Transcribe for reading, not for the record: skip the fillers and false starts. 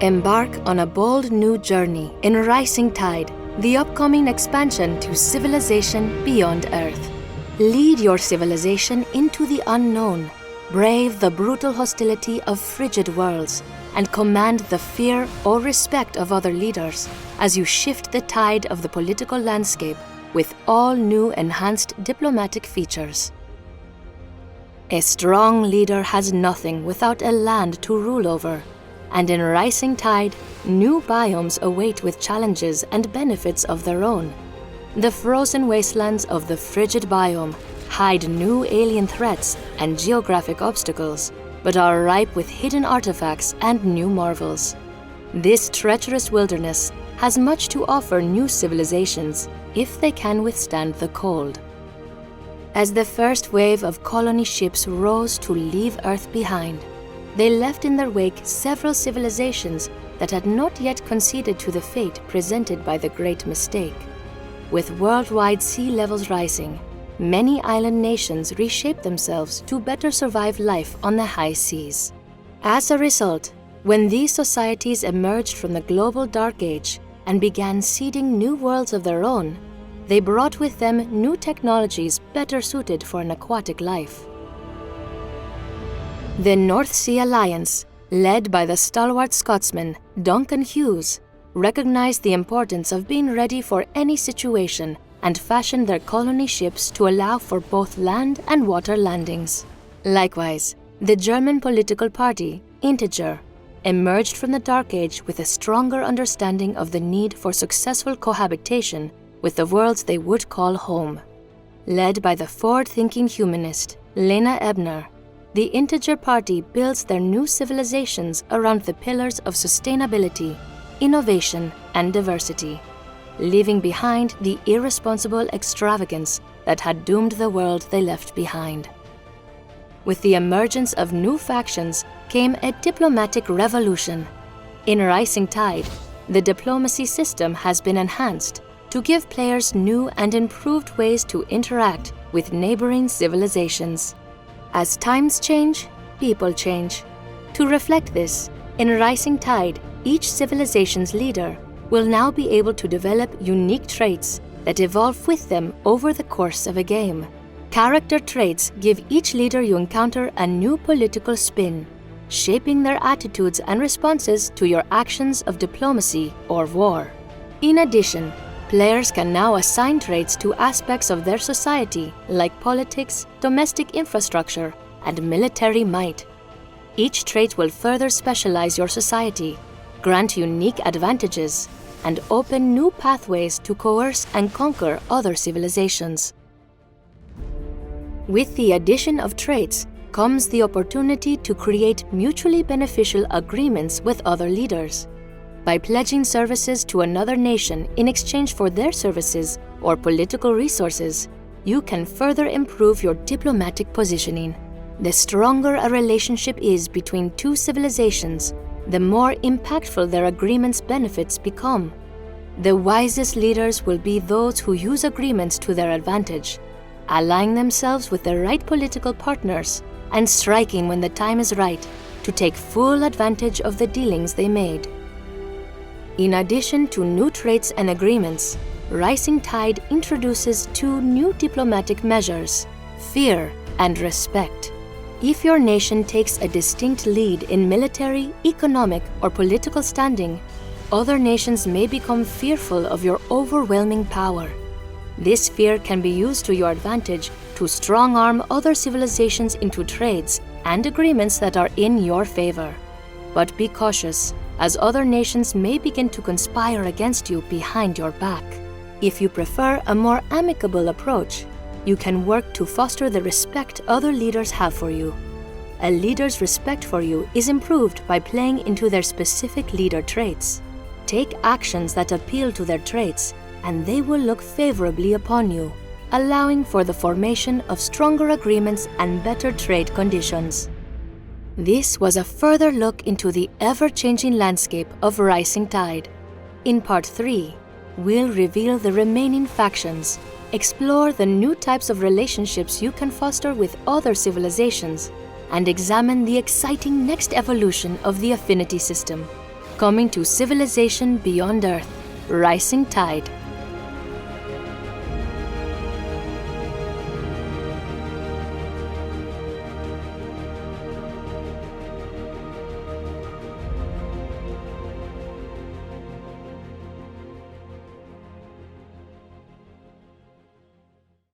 Embark on a bold new journey in Rising Tide, the upcoming expansion to civilization beyond Earth. Lead your civilization into the unknown, brave the brutal hostility of frigid worlds, and command the fear or respect of other leaders as you shift the tide of the political landscape with all new enhanced diplomatic features. A strong leader has nothing without a land to rule over, and in Rising Tide, new biomes await with challenges and benefits of their own. The frozen wastelands of the frigid biome hide new alien threats and geographic obstacles, but are ripe with hidden artifacts and new marvels. This treacherous wilderness has much to offer new civilizations if they can withstand the cold. As the first wave of colony ships rose to leave Earth behind, they left in their wake several civilizations that had not yet conceded to the fate presented by the Great Mistake. With worldwide sea levels rising, many island nations reshaped themselves to better survive life on the high seas. As a result, when these societies emerged from the global dark age and began seeding new worlds of their own, they brought with them new technologies better suited for an aquatic life. The North Sea Alliance, led by the stalwart Scotsman Duncan Hughes, recognized the importance of being ready for any situation and fashioned their colony ships to allow for both land and water landings. Likewise, the German political party, Integer, emerged from the Dark Age with a stronger understanding of the need for successful cohabitation with the worlds they would call home. Led by the forward-thinking humanist Lena Ebner, the Integer Party builds their new civilizations around the pillars of sustainability, innovation, and diversity, leaving behind the irresponsible extravagance that had doomed the world they left behind. With the emergence of new factions came a diplomatic revolution. In Rising Tide, the diplomacy system has been enhanced to give players new and improved ways to interact with neighboring civilizations. As times change, people change. To reflect this, in Rising Tide, each civilization's leader will now be able to develop unique traits that evolve with them over the course of a game. Character traits give each leader you encounter a new political spin, shaping their attitudes and responses to your actions of diplomacy or war. In addition, players can now assign traits to aspects of their society like politics, domestic infrastructure, and military might. Each trait will further specialize your society, grant unique advantages, and open new pathways to coerce and conquer other civilizations. With the addition of traits comes the opportunity to create mutually beneficial agreements with other leaders. By pledging services to another nation in exchange for their services or political resources, you can further improve your diplomatic positioning. The stronger a relationship is between two civilizations, the more impactful their agreements' benefits become. The wisest leaders will be those who use agreements to their advantage, allying themselves with the right political partners and striking when the time is right to take full advantage of the dealings they made. In addition to new traits and agreements, Rising Tide introduces two new diplomatic measures: fear and respect. If your nation takes a distinct lead in military, economic, or political standing, other nations may become fearful of your overwhelming power. This fear can be used to your advantage to strong-arm other civilizations into trades and agreements that are in your favor. But be cautious, as other nations may begin to conspire against you behind your back. If you prefer a more amicable approach, you can work to foster the respect other leaders have for you. A leader's respect for you is improved by playing into their specific leader traits. Take actions that appeal to their traits, and they will look favorably upon you, allowing for the formation of stronger agreements and better trade conditions. This was a further look into the ever-changing landscape of Rising Tide. In Part 3, we'll reveal the remaining factions, explore the new types of relationships you can foster with other civilizations, and examine the exciting next evolution of the affinity system. coming to civilization beyond Earth, Rising Tide.